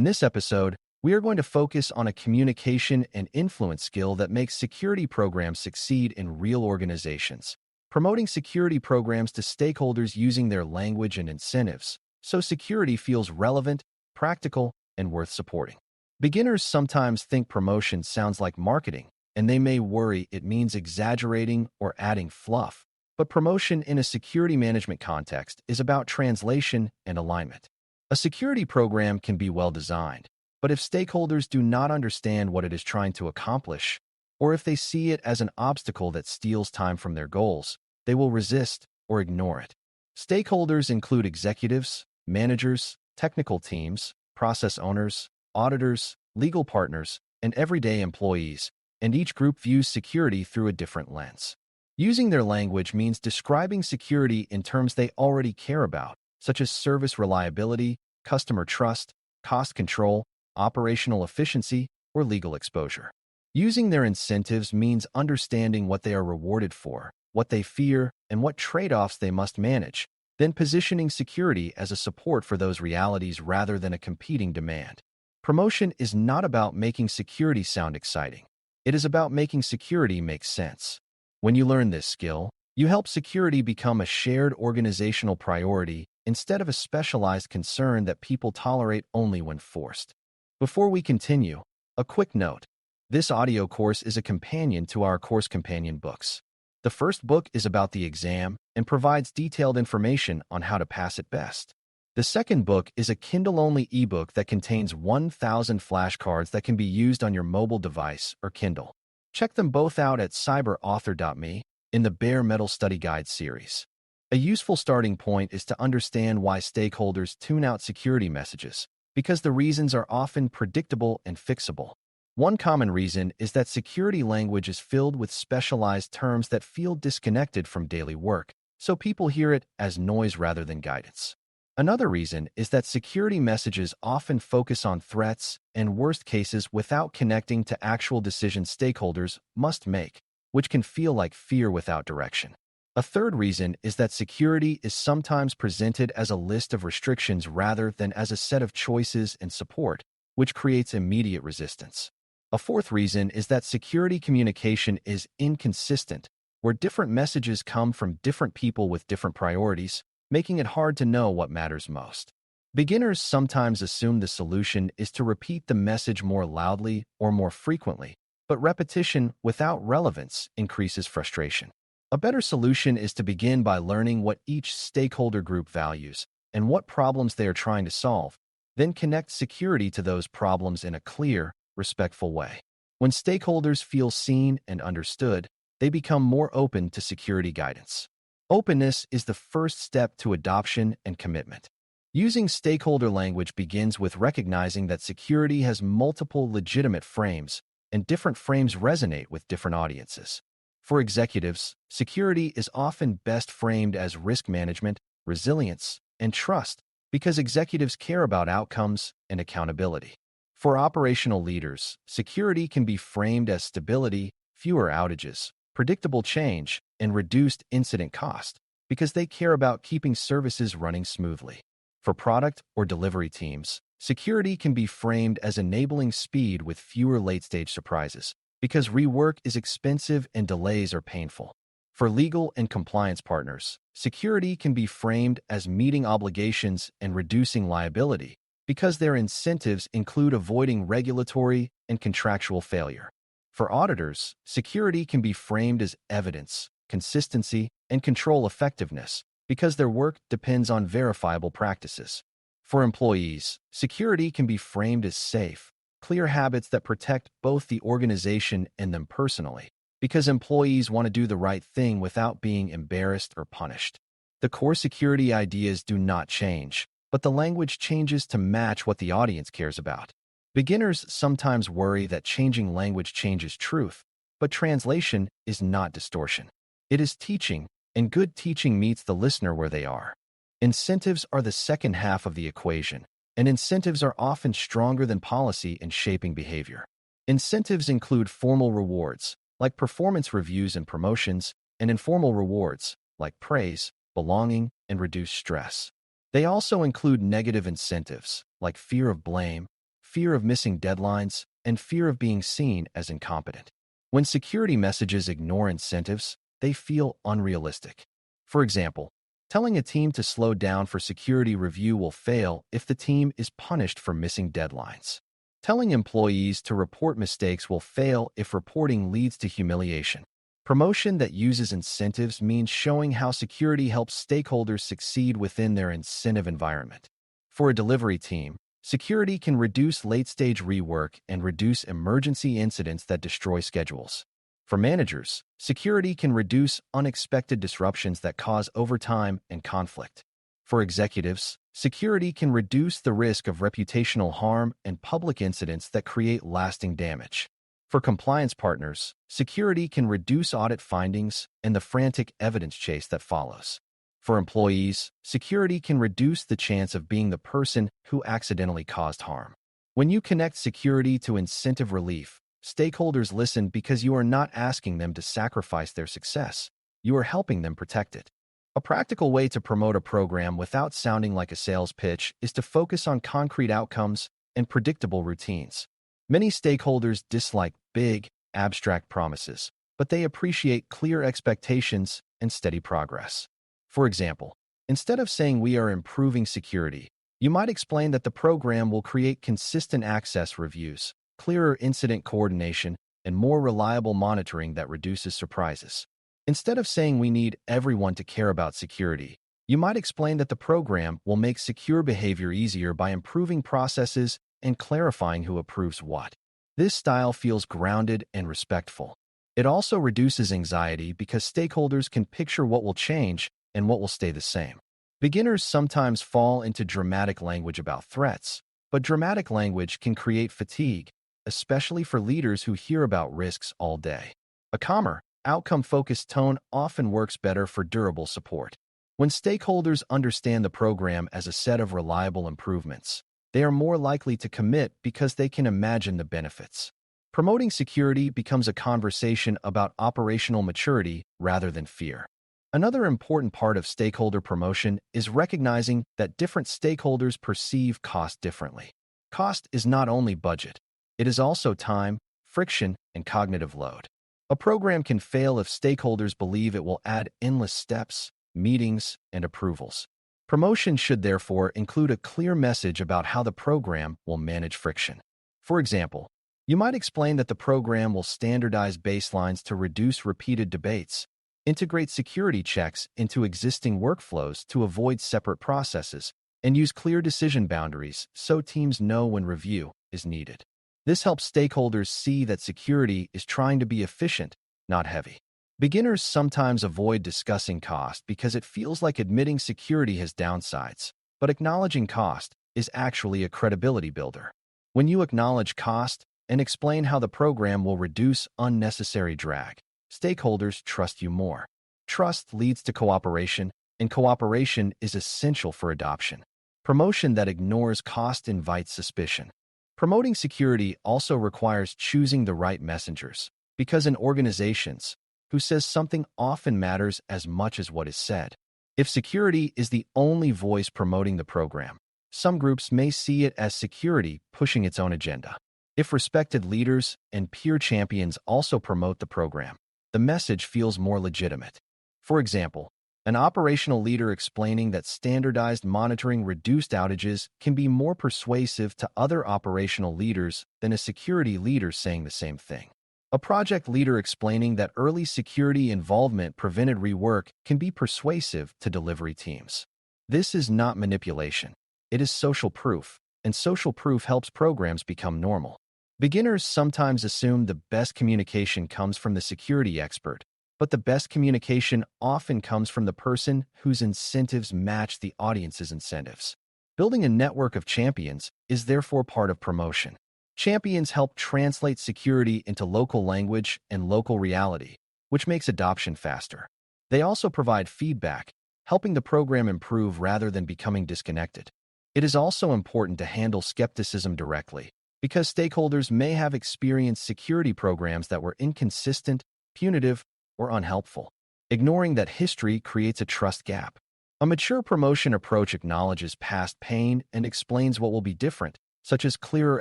this episode, we are going to focus on a communication and influence skill that makes security programs succeed in real organizations, promoting security programs to stakeholders using their language and incentives, so security feels relevant, practical, and worth supporting. Beginners sometimes think promotion sounds like marketing, and they may worry it means exaggerating or adding fluff. But promotion in a security management context is about translation and alignment. A security program can be well designed, but if stakeholders do not understand what it is trying to accomplish, or if they see it as an obstacle that steals time from their goals, they will resist or ignore it. Stakeholders include executives, managers, technical teams, process owners, auditors, legal partners, and everyday employees, and each group views security through a different lens. Using their language means describing security in terms they already care about, such as service reliability, customer trust, cost control, operational efficiency, or legal exposure. Using their incentives means understanding what they are rewarded for, what they fear, and what trade-offs they must manage, then positioning security as a support for those realities rather than a competing demand. Promotion is not about making security sound exciting. It is about making security make sense. When you learn this skill, you help security become a shared organizational priority instead of a specialized concern that people tolerate only when forced. Before we continue, a quick note. This audio course is a companion to our course companion books. The first book is about the exam and provides detailed information on how to pass it best. The second book is a Kindle-only ebook that contains 1,000 flashcards that can be used on your mobile device or Kindle. Check them both out at cyber.author.me in the Bare Metal Study Guide series. A useful starting point is to understand why stakeholders tune out security messages, because the reasons are often predictable and fixable. One common reason is that security language is filled with specialized terms that feel disconnected from daily work, so people hear it as noise rather than guidance. Another reason is that security messages often focus on threats and worst cases without connecting to actual decisions stakeholders must make, which can feel like fear without direction. A third reason is that security is sometimes presented as a list of restrictions rather than as a set of choices and support, which creates immediate resistance. A fourth reason is that security communication is inconsistent, where different messages come from different people with different priorities, making it hard to know what matters most. Beginners sometimes assume the solution is to repeat the message more loudly or more frequently, but repetition without relevance increases frustration. A better solution is to begin by learning what each stakeholder group values and what problems they are trying to solve, then connect security to those problems in a clear, respectful way. When stakeholders feel seen and understood, they become more open to security guidance. Openness is the first step to adoption and commitment. Using stakeholder language begins with recognizing that security has multiple legitimate frames, and different frames resonate with different audiences. For executives, security is often best framed as risk management, resilience, and trust because executives care about outcomes and accountability. For operational leaders, security can be framed as stability, fewer outages, predictable change, and reduced incident cost because they care about keeping services running smoothly. For product or delivery teams, security can be framed as enabling speed with fewer late-stage surprises because rework is expensive and delays are painful. For legal and compliance partners, security can be framed as meeting obligations and reducing liability because their incentives include avoiding regulatory and contractual failure. For auditors, security can be framed as evidence, consistency, and control effectiveness because their work depends on verifiable practices. For employees, security can be framed as safe, clear habits that protect both the organization and them personally, because employees want to do the right thing without being embarrassed or punished. The core security ideas do not change, but the language changes to match what the audience cares about. Beginners sometimes worry that changing language changes truth, but translation is not distortion. It is teaching, and good teaching meets the listener where they are. Incentives are the second half of the equation, and incentives are often stronger than policy in shaping behavior. Incentives include formal rewards, like performance reviews and promotions, and informal rewards, like praise, belonging, and reduced stress. They also include negative incentives, like fear of blame, fear of missing deadlines, and fear of being seen as incompetent. When security messages ignore incentives, they feel unrealistic. For example, telling a team to slow down for security review will fail if the team is punished for missing deadlines. Telling employees to report mistakes will fail if reporting leads to humiliation. Promotion that uses incentives means showing how security helps stakeholders succeed within their incentive environment. For a delivery team, security can reduce late-stage rework and reduce emergency incidents that destroy schedules. For managers, security can reduce unexpected disruptions that cause overtime and conflict. For executives, security can reduce the risk of reputational harm and public incidents that create lasting damage. For compliance partners, security can reduce audit findings and the frantic evidence chase that follows. For employees, security can reduce the chance of being the person who accidentally caused harm. When you connect security to incentive relief, stakeholders listen because you are not asking them to sacrifice their success. You are helping them protect it. A practical way to promote a program without sounding like a sales pitch is to focus on concrete outcomes and predictable routines. Many stakeholders dislike big, abstract promises, but they appreciate clear expectations and steady progress. For example, instead of saying we are improving security, you might explain that the program will create consistent access reviews, clearer incident coordination, and more reliable monitoring that reduces surprises. Instead of saying we need everyone to care about security, you might explain that the program will make secure behavior easier by improving processes and clarifying who approves what. This style feels grounded and respectful. It also reduces anxiety because stakeholders can picture what will change and what will stay the same. Beginners sometimes fall into dramatic language about threats, but dramatic language can create fatigue, especially for leaders who hear about risks all day. A calmer, outcome-focused tone often works better for durable support. When stakeholders understand the program as a set of reliable improvements, they are more likely to commit because they can imagine the benefits. Promoting security becomes a conversation about operational maturity rather than fear. Another important part of stakeholder promotion is recognizing that different stakeholders perceive cost differently. Cost is not only budget, it is also time, friction, and cognitive load. A program can fail if stakeholders believe it will add endless steps, meetings, and approvals. Promotion should therefore include a clear message about how the program will manage friction. For example, you might explain that the program will standardize baselines to reduce repeated debates, integrate security checks into existing workflows to avoid separate processes, and use clear decision boundaries so teams know when review is needed. This helps stakeholders see that security is trying to be efficient, not heavy. Beginners sometimes avoid discussing cost because it feels like admitting security has downsides, but acknowledging cost is actually a credibility builder. When you acknowledge cost and explain how the program will reduce unnecessary drag, stakeholders trust you more. Trust leads to cooperation, and cooperation is essential for adoption. Promotion that ignores cost invites suspicion. Promoting security also requires choosing the right messengers, because in organizations, who says something often matters as much as what is said. If security is the only voice promoting the program, some groups may see it as security pushing its own agenda. If respected leaders and peer champions also promote the program, the message feels more legitimate. For example, an operational leader explaining that standardized monitoring reduced outages can be more persuasive to other operational leaders than a security leader saying the same thing. A project leader explaining that early security involvement prevented rework can be persuasive to delivery teams. This is not manipulation. It is social proof, and social proof helps programs become normal. Beginners sometimes assume the best communication comes from the security expert, but the best communication often comes from the person whose incentives match the audience's incentives. Building a network of champions is therefore part of promotion. Champions help translate security into local language and local reality, which makes adoption faster. They also provide feedback, helping the program improve rather than becoming disconnected. It is also important to handle skepticism directly, because stakeholders may have experienced security programs that were inconsistent, punitive, or unhelpful. Ignoring that history creates a trust gap. A mature promotion approach acknowledges past pain and explains what will be different, such as clearer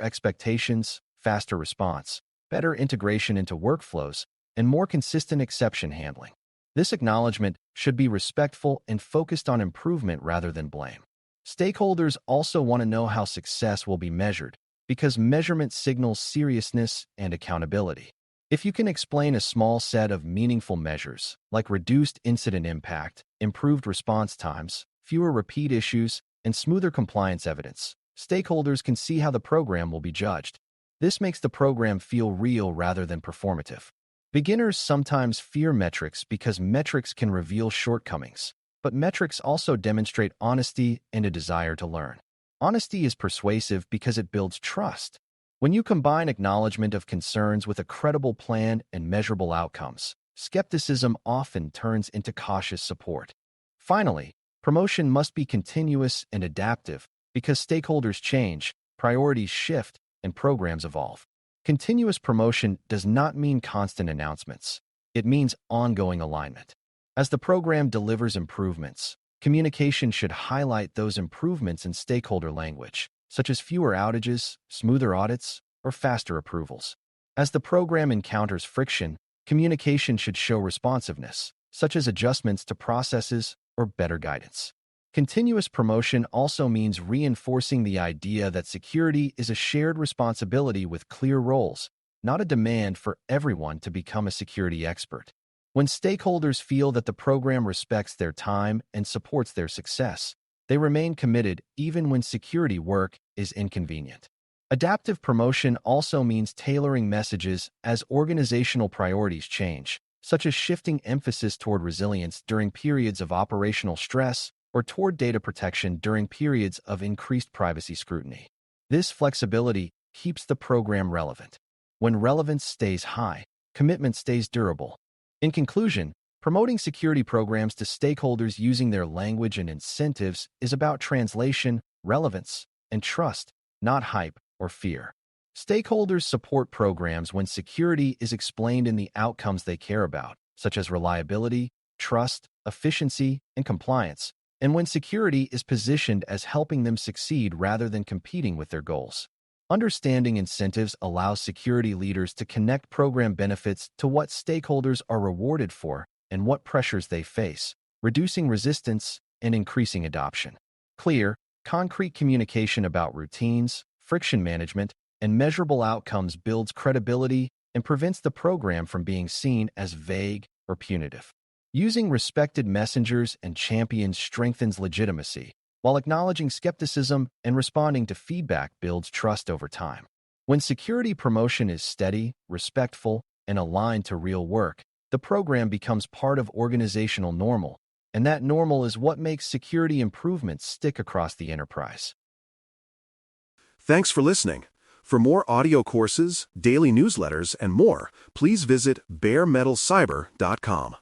expectations, faster response, better integration into workflows, and more consistent exception handling. This acknowledgement should be respectful and focused on improvement rather than blame. Stakeholders also want to know how success will be measured, because measurement signals seriousness and accountability. If you can explain a small set of meaningful measures, like reduced incident impact, improved response times, fewer repeat issues, and smoother compliance evidence, stakeholders can see how the program will be judged. This makes the program feel real rather than performative. Beginners sometimes fear metrics because metrics can reveal shortcomings, but metrics also demonstrate honesty and a desire to learn. Honesty is persuasive because it builds trust. When you combine acknowledgement of concerns with a credible plan and measurable outcomes, skepticism often turns into cautious support. Finally, promotion must be continuous and adaptive because stakeholders change, priorities shift, and programs evolve. Continuous promotion does not mean constant announcements. It means ongoing alignment. As the program delivers improvements, communication should highlight those improvements in stakeholder language, such as fewer outages, smoother audits, or faster approvals. As the program encounters friction, communication should show responsiveness, such as adjustments to processes or better guidance. Continuous promotion also means reinforcing the idea that security is a shared responsibility with clear roles, not a demand for everyone to become a security expert. When stakeholders feel that the program respects their time and supports their success, they remain committed even when security work is inconvenient. Adaptive promotion also means tailoring messages as organizational priorities change, such as shifting emphasis toward resilience during periods of operational stress or toward data protection during periods of increased privacy scrutiny. This flexibility keeps the program relevant. When relevance stays high, commitment stays durable. In conclusion, promoting security programs to stakeholders using their language and incentives is about translation, relevance, and trust, not hype or fear. Stakeholders support programs when security is explained in the outcomes they care about, such as reliability, trust, efficiency, and compliance, and when security is positioned as helping them succeed rather than competing with their goals. Understanding incentives allows security leaders to connect program benefits to what stakeholders are rewarded for and what pressures they face, reducing resistance and increasing adoption. Clear, concrete communication about routines, friction management, and measurable outcomes builds credibility and prevents the program from being seen as vague or punitive. Using respected messengers and champions strengthens legitimacy, while acknowledging skepticism and responding to feedback builds trust over time. When security promotion is steady, respectful, and aligned to real work, the program becomes part of organizational normal, and that normal is what makes security improvements stick across the enterprise. Thanks for listening. For more audio courses, daily newsletters, and more, please visit baremetalcyber.com.